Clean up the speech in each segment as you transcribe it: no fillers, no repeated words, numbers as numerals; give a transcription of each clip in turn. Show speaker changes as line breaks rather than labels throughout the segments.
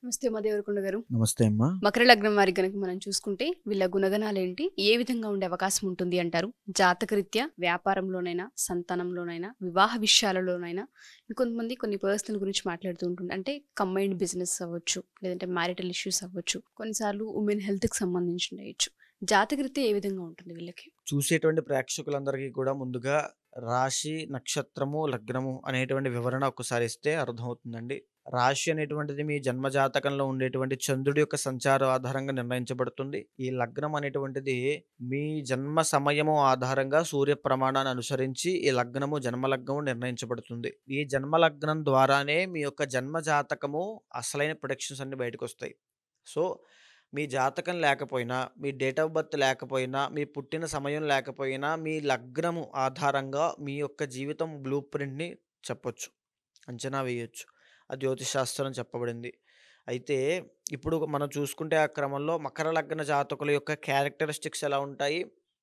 నమస్తే మా దేవరకొండ గారు.
నమస్తే అమ్మా.
మకర లగ్నం వారికి గనక మనం చూసుకుంటే వీళ్ళ గుణగణాలేంటి? ఏ విధంగా ఉండే అవకాశం ఉంటుంది అంటారు? జాతకరీత్యా వ్యాపారంలోనైనా, సంతానంలోనైనా, వివాహ విషయాలలోనైనా ఇంకొంతమంది కొన్ని పర్సనల్ గురించి మాట్లాడుతూ ఉంటుంది. అంటే కంబైన్డ్ బిజినెస్ అవ్వచ్చు, లేదంటే మ్యారిటల్ ఇష్యూస్ అవ్వచ్చు, కొన్నిసార్లు ఉమెన్ హెల్త్‌కి సంబంధించి ఉండవచ్చు. జాతకరీత్యా ఏ విధంగా ఉంటుంది వీళ్ళకి?
చూసేటువంటి ప్రేక్షకులందరికీ కూడా ముందుగా రాశి, నక్షత్రము, లగ్నము అనేటువంటి వివరణ ఒక్కసారి ఇస్తే అర్థమవుతుందండి. రాశి అనేటువంటిది మీ జన్మ జాతకంలో ఉండేటువంటి చంద్రుడి యొక్క సంచారం ఆధారంగా నిర్ణయించబడుతుంది. ఈ లగ్నం అనేటువంటిది మీ జన్మ సమయము ఆధారంగా సూర్య ప్రమాణాన్ని అనుసరించి ఈ లగ్నము, జన్మ లగ్నము నిర్ణయించబడుతుంది. ఈ జన్మ లగ్నం ద్వారానే మీ యొక్క జన్మ జాతకము అసలైన ప్రొడిక్షన్స్ అన్ని బయటకొస్తాయి. సో, మీ జాతకం లేకపోయినా, మీ డేట్ ఆఫ్ బర్త్ లేకపోయినా, మీ పుట్టిన సమయం లేకపోయినా, మీ లగ్నము ఆధారంగా మీ యొక్క జీవితం బ్లూ ప్రింట్‌ని చెప్పొచ్చు. అంచనా వేయొచ్చు. అది జ్యోతిష్ శాస్త్రం చెప్పబడింది. అయితే ఇప్పుడు మనం చూసుకుంటే ఆ క్రమంలో మకర లగ్న జాతకుల యొక్క క్యారెక్టరిస్టిక్స్ ఎలా ఉంటాయి?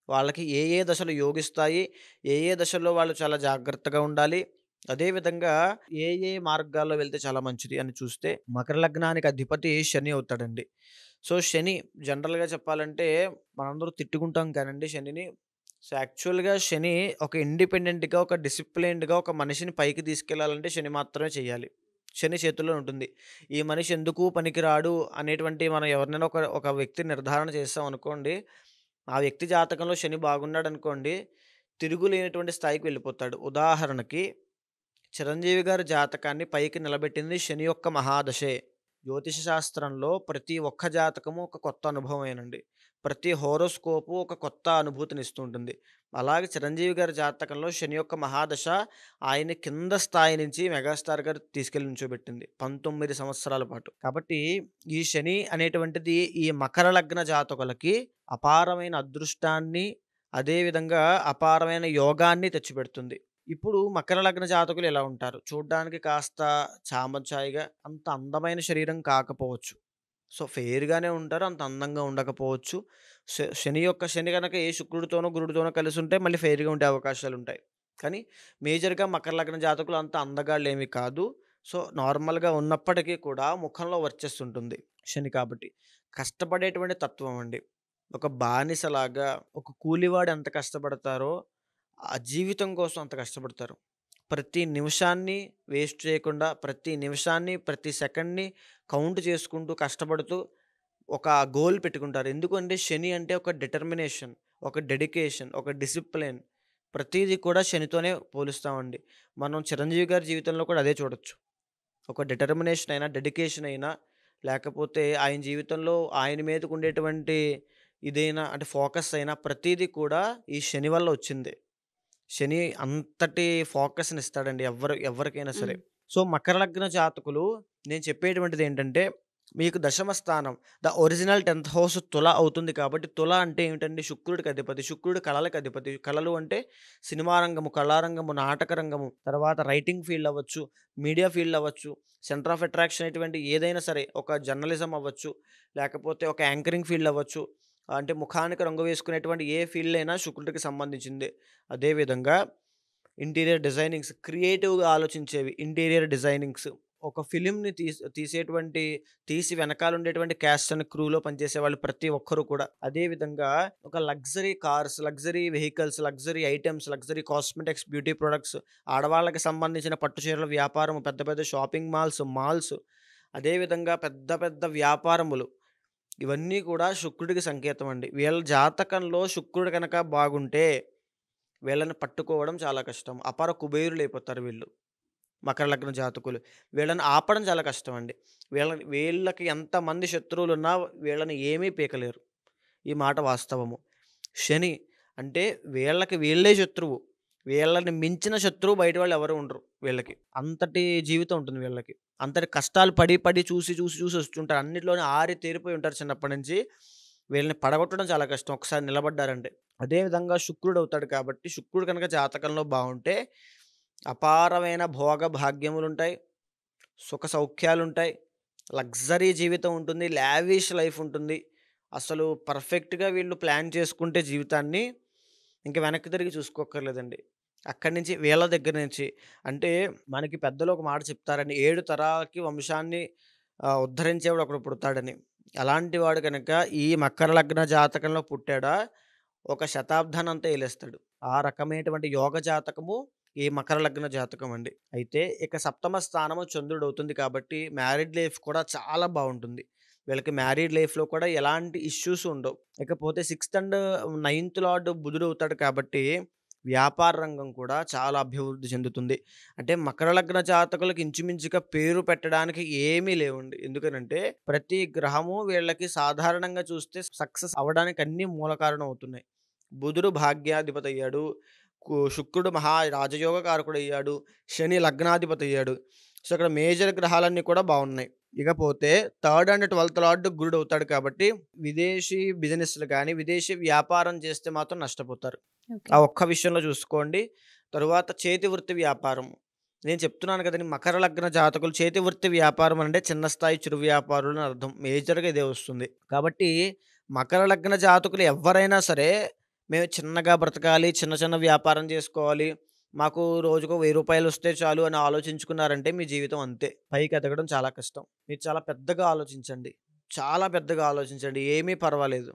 వాళ్ళకి ఏ ఏ దశలు యోగిస్తాయి? ఏ ఏ దశల్లో వాళ్ళు చాలా జాగ్రత్తగా ఉండాలి? అదే విధంగా ఏ ఏ మార్గాల్లో వెళ్తే చాలా మంచిది అని చూస్తే మకర లగ్నానికి అధిపతి శని అవుతాడండి. సో, శని జనరల్‌గా చెప్పాలంటే మనందరూ తిట్టుకుంటాం కానండి శనిని. సో, యాక్చువల్‌గా శని ఒక ఇండిపెండెంట్‌గా, ఒక డిసిప్లిన్డ్‌గా ఒక మనిషిని పైకి తీసుకెళ్లాలంటే శని మాత్రమే చేయాలి. శని చేతుల్లో ఉంటుంది. ఈ మనిషి ఎందుకు పనికిరాడు అనేటువంటి మనం ఎవరినైనా ఒక ఒక వ్యక్తిని నిర్ధారణ చేసామనుకోండి, ఆ వ్యక్తి జాతకంలో శని బాగున్నాడనుకోండి, తిరుగులేనటువంటి స్థాయికి వెళ్ళిపోతాడు. ఉదాహరణకి చిరంజీవి గారి జాతకాన్ని పైకి నిలబెట్టింది శని యొక్క మహాదశే. జ్యోతిష శాస్త్రంలో ప్రతి ఒక్క జాతకము ఒక కొత్త అనుభవమేనండి. ప్రతి హోరోస్కోపు ఒక కొత్త అనుభూతినిస్తూ ఉంటుంది. అలాగే చిరంజీవి గారి జాతకంలో శని యొక్క మహాదశ ఆయన్ని కింద స్థాయి నుంచి మెగాస్టార్ గారు తీసుకెళ్ళి నుంచోబెట్టింది 19 సంవత్సరాల పాటు. కాబట్టి ఈ శని అనేటువంటిది ఈ మకర లగ్న జాతకులకి అపారమైన అదృష్టాన్ని, అదే విధంగా అపారమైన యోగాన్ని తెచ్చిపెడుతుంది. ఇప్పుడు మకర లగ్న జాతకులు ఎలా ఉంటారు? చూడ్డానికి కాస్త చామచాయిగా అంత అందమైన శరీరం కాకపోవచ్చు. సో, ఫెయిర్‌గానే ఉంటారు. అంత అందంగా ఉండకపోవచ్చు. శని గనక ఏ శుక్రుడితోనో, గురుడితోనో కలిసుంటే మళ్ళీ ఫెయిర్‌గా ఉండే అవకాశాలుంటాయి. కానీ మేజర్‌గా మకర లగ్న జాతకులు అంత అందగాళ్ళేమి కాదు. సో, నార్మల్‌గా ఉన్నప్పటికీ కూడా ముఖంలో వర్చస్సుంటుంది శని కాబట్టి. కష్టపడేటువంటి తత్వం అండి. ఒక బానిసలాగా, ఒక కూలివాడు ఎంత కష్టపడతారో ఆ జీవితం కోసం అంత కష్టపడతారు. ప్రతి నిమిషాన్ని వేస్ట్ చేయకుండా, ప్రతి నిమిషాన్ని, ప్రతి సెకండ్‌ని కౌంట్ చేసుకుంటూ, కష్టపడుతూ ఒక గోల్ పెట్టుకుంటారు. ఎందుకంటే శని అంటే ఒక డిటర్మినేషన్, ఒక డెడికేషన్, ఒక డిసిప్లిన్ ప్రతీది కూడా శనితోనే పోలుస్తామండి. మనం చిరంజీవి గారి జీవితంలో కూడా అదే చూడొచ్చు. ఒక డిటర్మినేషన్ అయినా, డెడికేషన్ అయినా, లేకపోతే ఆయన జీవితంలో ఆయన మీదకుండేటువంటి ఇదైనా అంటే ఫోకస్ అయినా ప్రతీది కూడా ఈ శని వల్ల వచ్చిందే. శని అంతటి ఫోకస్‌నిస్తాడండి ఎవ్వరికైనా సరే.
హ్మ్.
సో, మకర లగ్న జాతకులు నేను చెప్పేటువంటిదేంటంటే, మీకు దశమ స్థానం ఒరిజినల్ 10థ్ హౌస్ తుల అవుతుంది కాబట్టి, తుల అంటే ఏమిటండి? శుక్రుడికి అధిపతి. శుక్రుడు కళలకు అధిపతి. కళలు అంటే సినిమా రంగము, కళారంగము, నాటక రంగము, తర్వాత రైటింగ్ ఫీల్డ్ అవ్వచ్చు, మీడియా ఫీల్డ్ అవ్వచ్చు, సెంటర్ ఆఫ్ అట్రాక్షన్ అటువంటి ఏదైనా సరే, ఒక జర్నలిజం అవ్వచ్చు, లేకపోతే ఒక యాంకరింగ్ ఫీల్డ్ అవ్వచ్చు. అంటే ముఖానికి రంగు వేసుకునేటువంటి ఏ ఫీల్డ్ అయినా శుక్రుడికి సంబంధించిందే. అదేవిధంగా ఇంటీరియర్ డిజైనింగ్స్ క్రియేటివ్‌గా ఆలోచించేవి. ఇంటీరియర్ డిజైనింగ్స్ ఒక ఫిల్మ్‌ని తీసేటువంటి తీసి వెనకాల ఉండేటువంటి కాస్ట్ అండ్ క్రూలో పనిచేసేవాళ్ళు ప్రతి ఒక్కరు కూడా. అదే విధంగా ఒక luxury cars, luxury vehicles, luxury items, luxury cosmetics, beauty products, ఆడవాళ్ళకి సంబంధించిన పట్టు చీరల వ్యాపారం, పెద్ద పెద్ద షాపింగ్ మాల్స్, అదే విధంగా పెద్ద పెద్ద వ్యాపారములు ఇవన్నీ కూడా శుక్రుడికి సంకేతం అండి. వీళ్ళ జాతకంలో శుక్రుడు గనక బాగుంటే వీళ్ళని పట్టుకోవడం చాలా కష్టం. అపర కుబేరులైపోతారు వీళ్ళు. మకర లగ్న జాతకులు. వీళ్ళని ఆపడం చాలా కష్టమండి. వీళ్ళకి ఎంతమంది శత్రువులున్నా వీళ్ళని ఏమీ పీకలేరు. ఈ మాట వాస్తవము. శని అంటే వీళ్ళకి వీళ్ళే శత్రువు. వీళ్ళని మించిన శత్రువు బయట వాళ్ళు ఎవరు ఉండరు వీళ్ళకి. అంతటి జీవితం ఉంటుంది వీళ్ళకి. అంతటి కష్టాలు పడి చూసి వచ్చుంటారు. అన్నిట్లోనే ఆరి తేరిపోయి ఉంటారు చిన్నప్పటి నుంచి. వీళ్ళని పడగొట్టడం చాలా కష్టం ఒకసారి నిలబడ్డారంటే. అదే విధంగా శుక్రుడవుతాడు కాబట్టి శుక్రుడు కనుక జాతకంలో బావుంటే అపారమైన భోగ భాగ్యములుంటాయి. సుఖ సౌఖ్యాలుంటాయి. లగ్జరీ జీవితం ఉంటుంది. లావిష్ లైఫ్ ఉంటుంది. అసలు పర్ఫెక్ట్‌గా వీళ్ళు ప్లాన్ చేసుకుంటే జీవితాన్ని ఇంక వెనక్కి తిరిగి చూసుకోక్కర్లేదండి. అక్కడి నుంచి వీళ్ళ దగ్గర నుంచి అంటే మనకి పెద్దలు ఒక మాట చెప్తారండి. 7 తరాలకి వంశాన్ని ఉద్ధరించేవాడు ఒకడు పుడతాడని. అలాంటి వాడు కనుక ఈ మకర లగ్న జాతకంలో పుట్టాడా, ఒక శతాబ్దాన్నంతా ఏలేస్తాడు. ఆ రకమైనటువంటి యోగ జాతకము ఈ మకర లగ్న జాతకం అండి. అయితే ఇక సప్తమ స్థానము చంద్రుడవుతుంది కాబట్టి మ్యారీడ్ లైఫ్ కూడా చాలా బావుంటుంది. వీళ్ళకి మ్యారీడ్ లైఫ్‌లో కూడా ఎలాంటి ఇష్యూస్ ఉండవు. ఇకపోతే సిక్స్త్ అండ్ నైన్త్ లార్డ్ బుధుడవుతాడు కాబట్టి వ్యాపార రంగం కూడా చాలా అభివృద్ధి చెందుతుంది. అంటే మకర లగ్న జాతకులకు ఇంచుమించుగా పేరు పెట్టడానికి ఏమీ లేవండి. ఎందుకనంటే ప్రతి గ్రహము వీళ్ళకి సాధారణంగా చూస్తే సక్సెస్ అవ్వడానికి అన్నీ మూల కారణం అవుతున్నాయి. బుధుడు భాగ్యాధిపతి అయ్యాడు. శుక్రుడు రాజయోగ కారకుడయ్యాడు. శని లగ్నాధిపతి అయ్యాడు. సో, ఇక్కడ మేజర్ గ్రహాలన్నీ కూడా బావున్నాయి. ఇకపోతే థర్డ్ అండ్ 12థ్ లార్డ్ గురుడవుతాడు కాబట్టి విదేశీ బిజినెస్‌లు గాని, విదేశీ వ్యాపారం చేస్తే మాత్రం నష్టపోతారు.
ఓకే.
ఆ ఒక్క విషయంలో చూసుకోండి. తరువాత చేతి వృత్తి వ్యాపారం. నేను చెప్తున్నాను కదండీ! మకర లగ్న జాతకులు చేతి వృత్తి వ్యాపారం అంటే చిన్న స్థాయి చిరు వ్యాపారులు అని అర్థం. మేజర్‌గా ఇదే వస్తుంది. కాబట్టి మకర లగ్న జాతకులు ఎవ్వరైనా సరే మేము చిన్నగా బ్రతకాలి, చిన్న చిన్న వ్యాపారం చేసుకోవాలి, మాకు రోజుకో రూ. 1000 వస్తే చాలు అని ఆలోచించుకున్నారంటే మీ జీవితం అంతే. పైకి ఎదగడం చాలా కష్టం. మీరు చాలా పెద్దగా ఆలోచించండి. చాలా పెద్దగా ఆలోచించండి. ఏమీ పర్వాలేదు.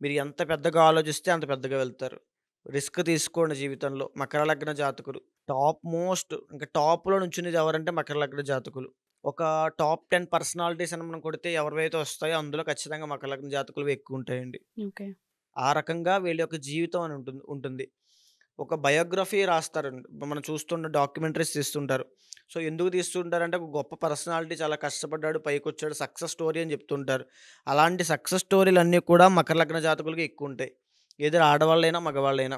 మీరు ఎంత పెద్దగా ఆలోచిస్తే అంత పెద్దగా వెళ్తారు. రిస్క్ తీసుకోండి జీవితంలో. మకర లగ్న జాతకులు టాప్ మోస్ట్ ఇంకా టాప్‌లో నుంచునేది ఎవరంటే మకర లగ్న జాతకులు. ఒక టాప్ 10 పర్సనాలిటీస్ అని మనం కొడితే ఎవరివైతే వస్తాయో అందులో ఖచ్చితంగా మకర లగ్న జాతకులవి ఎక్కువుంటాయండి.
ఓకే.
ఆ రకంగా వీళ్ళ యొక్క జీవితం అని ఉంటుంది. ఒక బయోగ్రఫీ రాస్తారండి. మనం చూస్తున్న డాక్యుమెంటరీస్ తీస్తుంటారు. సో, ఎందుకు తీస్తుంటారంటే ఒక గొప్ప పర్సనాలిటీ చాలా కష్టపడ్డాడు, పైకొచ్చాడు, సక్సెస్ స్టోరీ అని చెప్తుంటారు. అలాంటి సక్సెస్ స్టోరీలన్నీ కూడా మకర లగ్న జాతకులకి ఎక్కువుంటాయి. ఎయిదర్ ఆడవాళ్ళైనా, మగవాళ్ళైనా.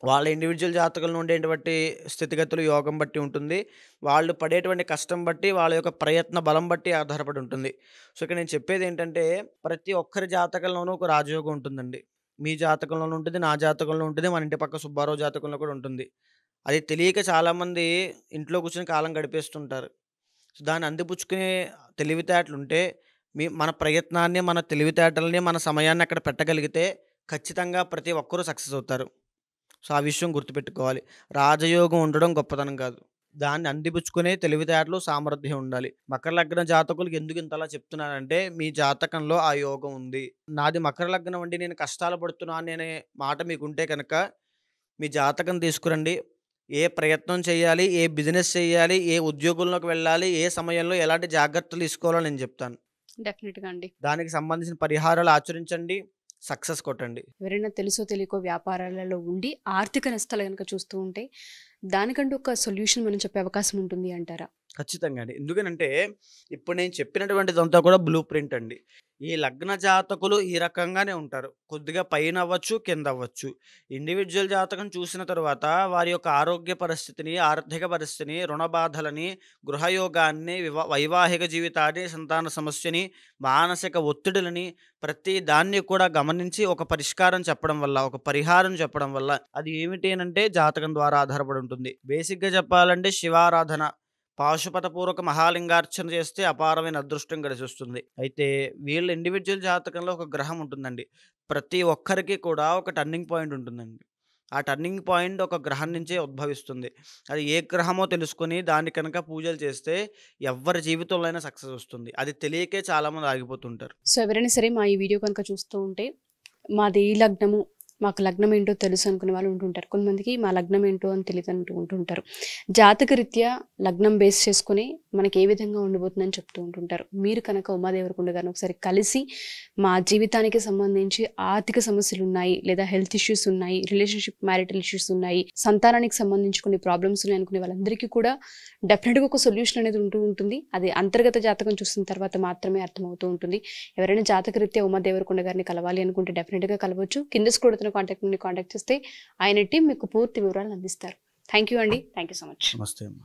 వాళ్ళ ఇండివిడ్యువల్ జాతకంలో ఉండేటువంటి స్థితిగతులు యోగం బట్టి ఉంటుంది. వాళ్ళు పడేటువంటి కష్టం బట్టి, వాళ్ళ యొక్క ప్రయత్న బలం బట్టి ఆధారపడి ఉంటుంది. సో, ఇక్కడ నేను చెప్పేదేంటంటే ప్రతి ఒక్కరి జాతకంలోనూ ఒక రాజయోగం ఉంటుందండి. మీ జాతకంలోనూ ఉంటుంది, నా జాతకంలో ఉంటుంది, మన ఇంటి పక్క సుబ్బారావు జాతకంలో కూడా ఉంటుంది. అది తెలియక చాలామంది ఇంట్లో కూర్చొని కాలం గడిపేస్తుంటారు. సో, దాన్ని అందిపుచ్చుకునే తెలివితేటలుంటే మన ప్రయత్నాన్ని, మన తెలివితేటలని, మన సమయాన్ని అక్కడ పెట్టగలిగితే ఖచ్చితంగా ప్రతి ఒక్కరూ సక్సెస్ అవుతారు. సో, ఆ విషయం గుర్తుపెట్టుకోవాలి. రాజయోగం ఉండడం గొప్పతనం కాదు. దాన్ని అందిపుచ్చుకునే తెలివితేటలు, సామర్థ్యం ఉండాలి. మకర లగ్న జాతకులకు ఎందుకు ఇంతలా చెప్తున్నానంటే, మీ జాతకంలో ఆ యోగం ఉంది. నాది మకర లగ్నం అండి, నేను కష్టాలు పడుతున్నాను అనే మాట మీకుంటే కనుక, మీ జాతకం తీసుకురండి. ఏ ప్రయత్నం చేయాలి, ఏ బిజినెస్ చేయాలి, ఏ ఉద్యోగంలోకి వెళ్ళాలి, ఏ సమయంలో ఎలాంటి జాగ్రత్తలు తీసుకోవాలో నేను చెప్తాను.
డెఫినెట్‌గా అండి.
దానికి సంబంధించిన పరిహారాలు ఆచరించండి. సక్సెస్ కొట్టండి.
ఎవరైనా తెలుసో తెలియకో వ్యాపారాలలో ఉండి ఆర్థిక నష్టాలు గనుక చూస్తూ ఉంటే, దానికంటూ ఒక సొల్యూషన్ మనం చెప్పే అవకాశం ఉంటుంది అంటారా?
ఖచ్చితంగా అండి. ఎందుకనంటే, ఇప్పుడు నేను చెప్పినటువంటిదంతా కూడా బ్లూ ప్రింట్ అండి. ఈ లగ్న జాతకులు ఈ రకంగానే ఉంటారు. కొద్దిగా పైనవ్వచ్చు, కిందవ్వచ్చు. ఇండివిడ్యువల్ జాతకం చూసిన తరువాత వారి యొక్క ఆరోగ్య పరిస్థితిని, ఆర్థిక పరిస్థితిని, రుణ బాధలని, గృహయోగాన్ని, వైవాహిక జీవితాన్ని, సంతాన సమస్యని, మానసిక ఒత్తిడులని ప్రతి దాన్ని కూడా గమనించి ఒక పరిష్కారం చెప్పడం వల్ల, ఒక పరిహారం చెప్పడం వల్ల అది ఏమిటి అనంటే జాతకం ద్వారా ఆధారపడి ఉంటుంది. బేసిక్‌గా చెప్పాలంటే శివారాధన, పాశుపతపూర్వక మహాలింగార్చన చేస్తే అపారమైన అదృష్టం కలిసొస్తుంది. అయితే వీళ్ళ ఇండివిడ్యువల్ జాతకంలో ఒక గ్రహం ఉంటుందండి. ప్రతి ఒక్కరికి కూడా ఒక టర్నింగ్ పాయింట్ ఉంటుందండి. ఆ టర్నింగ్ పాయింట్ ఒక గ్రహం నుంచే ఉద్భవిస్తుంది. అది ఏ గ్రహమో తెలుసుకొని దాన్ని కనుక పూజలు చేస్తే ఎవ్వరి జీవితంలో అయినా సక్సెస్ వస్తుంది. అది తెలియకే చాలామంది ఆగిపోతుంటారు.
సో, ఎవరైనా సరే మా ఈ వీడియో కనుక చూస్తూ ఉంటే, మాది ఈ లగ్నము, మాకు లగ్నం ఏంటో తెలుసు అనుకునే వాళ్ళు ఉంటుంటారు. కొంతమందికి మా లగ్నం ఏంటో అని తెలియదు ఉంటుంటారు. జాతకరీత్యా లగ్నం బేస్ చేసుకొని మనకి ఏ విధంగా ఉండబోతుందని చెప్తూ ఉంటుంటారు. మీరు కనుక ఉమాదేవరకొండ గారిని ఒకసారి కలిసి మా జీవితానికి సంబంధించి ఆర్థిక సమస్యలు ఉన్నాయి, లేదా హెల్త్ ఇష్యూస్ ఉన్నాయి, రిలేషన్షిప్ మ్యారిటల్ ఇష్యూస్ ఉన్నాయి, సంతానానికి సంబంధించి కొన్ని ప్రాబ్లమ్స్ ఉన్నాయి అనుకునే వాళ్ళందరికీ కూడా డెఫినెట్గా ఒక సొల్యూషన్ అనేది ఉంటుంది. అది అంతర్గత జాతకం చూసిన తర్వాత మాత్రమే అర్థమవుతూ ఉంటుంది. ఎవరైనా జాతకరీత్యా ఉమాదేవరకొండ గారిని కలవాలి అనుకుంటే డెఫినెట్గా కలవచ్చు. కింద స్క్రోల్ అవుతున్న కాంటాక్ట్ నుండి కాంటాక్ట్ చేస్తే ఆయన టీం మీకు పూర్తి వివరాలను అందిస్తారు. థ్యాంక్ యూ అండి. Thank you so much.
నమస్తే అమ్మ.